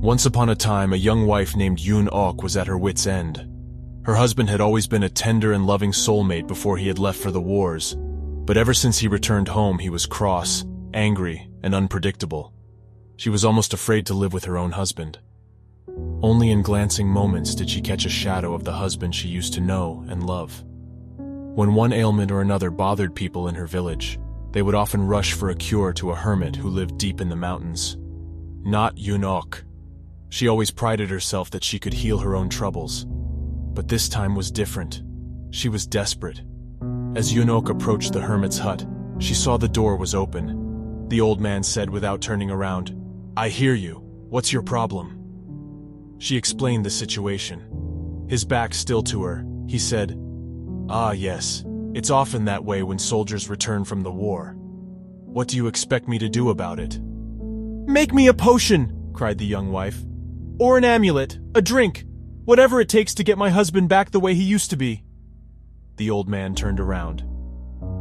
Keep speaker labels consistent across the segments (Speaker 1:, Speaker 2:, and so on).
Speaker 1: Once upon a time, a young wife named Yoon-ok was at her wit's end. Her husband had always been a tender and loving soulmate before he had left for the wars, but ever since he returned home, he was cross, angry, and unpredictable. She was almost afraid to live with her own husband. Only in glancing moments did she catch a shadow of the husband she used to know and love. When one ailment or another bothered people in her village, they would often rush for a cure to a hermit who lived deep in the mountains. Not Yoon-ok. She always prided herself that she could heal her own troubles. But this time was different. She was desperate. As Yoon-ok approached the hermit's hut, she saw the door was open. The old man said without turning around, "I hear you. What's your problem?" She explained the situation. His back still to her, he said, "Ah, yes. It's often that way when soldiers return from the war. What do you expect me to do about it?" "Make me a potion," cried the young wife. "Or an amulet, a drink, whatever it takes to get my husband back the way he used to be." The old man turned around.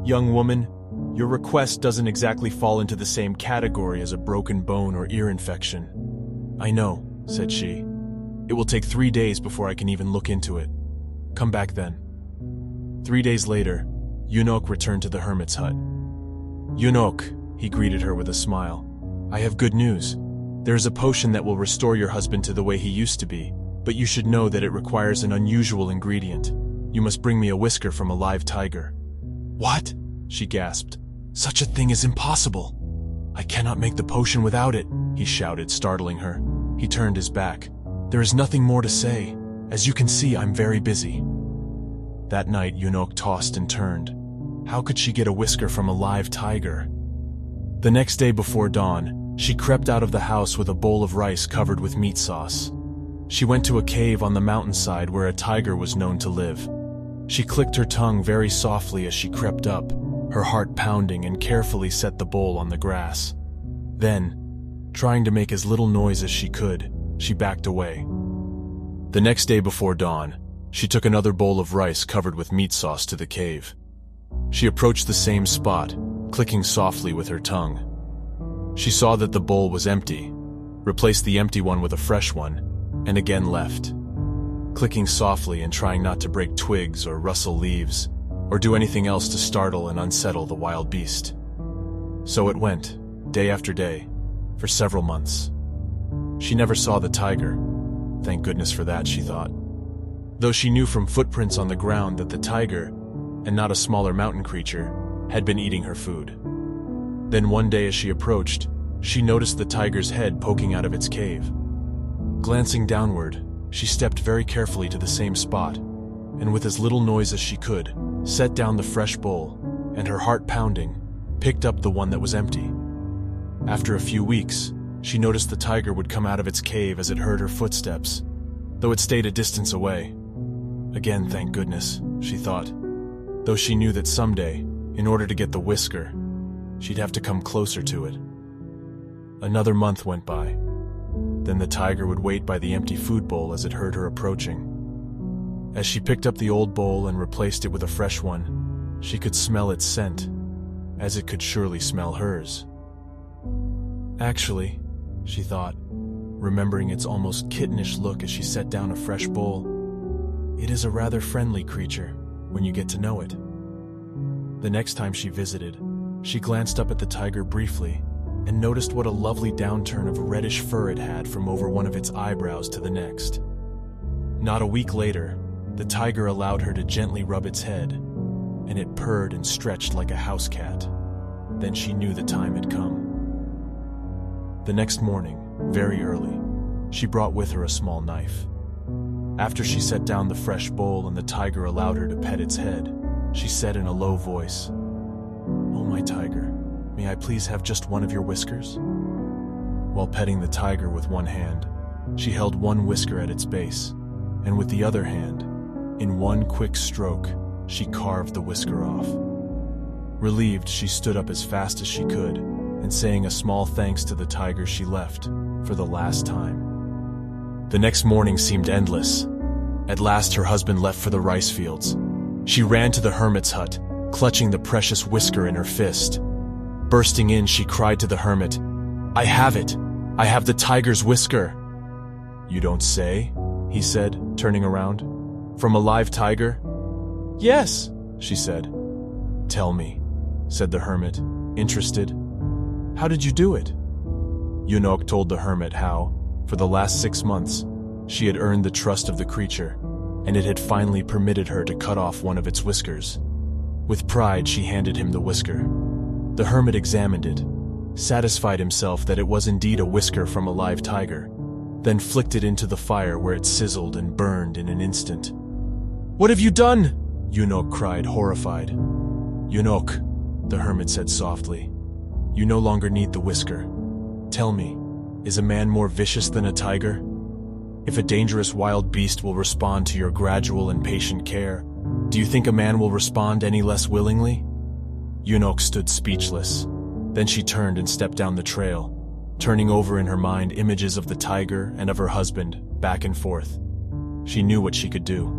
Speaker 1: "Young woman, your request doesn't exactly fall into the same category as a broken bone or ear infection." "I know," said she. "It will take 3 days before I can even look into it. Come back then." 3 days later, Yoon-ok returned to the hermit's hut. "Yoon-ok," he greeted her with a smile, "I have good news. There is a potion that will restore your husband to the way he used to be, but you should know that it requires an unusual ingredient. You must bring me a whisker from a live tiger." "What?" she gasped. "Such a thing is impossible." "I cannot make the potion without it," he shouted, startling her. He turned his back. "There is nothing more to say. As you can see, I'm very busy." That night, Yoon-ok tossed and turned. How could she get a whisker from a live tiger? The next day before dawn, she crept out of the house with a bowl of rice covered with meat sauce. She went to a cave on the mountainside where a tiger was known to live. She clicked her tongue very softly as she crept up, her heart pounding, and carefully set the bowl on the grass. Then, trying to make as little noise as she could, she backed away. The next day before dawn, she took another bowl of rice covered with meat sauce to the cave. She approached the same spot, clicking softly with her tongue. She saw that the bowl was empty, replaced the empty one with a fresh one, and again left, clicking softly and trying not to break twigs or rustle leaves, or do anything else to startle and unsettle the wild beast. So it went, day after day, for several months. She never saw the tiger. Thank goodness for that, she thought. Though she knew from footprints on the ground that the tiger, and not a smaller mountain creature, had been eating her food. Then one day as she approached, she noticed the tiger's head poking out of its cave. Glancing downward, she stepped very carefully to the same spot, and with as little noise as she could, set down the fresh bowl, and her heart pounding, picked up the one that was empty. After a few weeks, she noticed the tiger would come out of its cave as it heard her footsteps, though it stayed a distance away. Again, thank goodness, she thought, though she knew that someday, in order to get the whisker, she'd have to come closer to it. Another month went by. Then the tiger would wait by the empty food bowl as it heard her approaching. As she picked up the old bowl and replaced it with a fresh one, she could smell its scent, as it could surely smell hers. Actually, she thought, remembering its almost kittenish look as she set down a fresh bowl, it is a rather friendly creature when you get to know it. The next time she visited, she glanced up at the tiger briefly and noticed what a lovely downturn of reddish fur it had from over one of its eyebrows to the next. Not a week later, the tiger allowed her to gently rub its head, and it purred and stretched like a house cat. Then she knew the time had come. The next morning, very early, she brought with her a small knife. After she set down the fresh bowl and the tiger allowed her to pet its head, she said in a low voice, "Oh, my tiger, may I please have just one of your whiskers?" While petting the tiger with one hand, she held one whisker at its base, and with the other hand, in one quick stroke, she carved the whisker off. Relieved, she stood up as fast as she could, and saying a small thanks to the tiger, she left, for the last time. The next morning seemed endless. At last her husband left for the rice fields. She ran to the hermit's hut, clutching the precious whisker in her fist. Bursting in, she cried to the hermit, "I have it! I have the tiger's whisker!" "You don't say?" he said, turning around. "From a live tiger?" "Yes," she said. "Tell me," said the hermit, interested. "How did you do it?" Yunok told the hermit how, for the last 6 months, she had earned the trust of the creature, and it had finally permitted her to cut off one of its whiskers. With pride, she handed him the whisker. The hermit examined it, satisfied himself that it was indeed a whisker from a live tiger, then flicked it into the fire where it sizzled and burned in an instant. "What have you done?" Yunok cried, horrified. "Yunok," the hermit said softly, "you no longer need the whisker. Tell me, is a man more vicious than a tiger? If a dangerous wild beast will respond to your gradual and patient care, do you think a man will respond any less willingly?" Yunok stood speechless. Then she turned and stepped down the trail, turning over in her mind images of the tiger and of her husband, back and forth. She knew what she could do.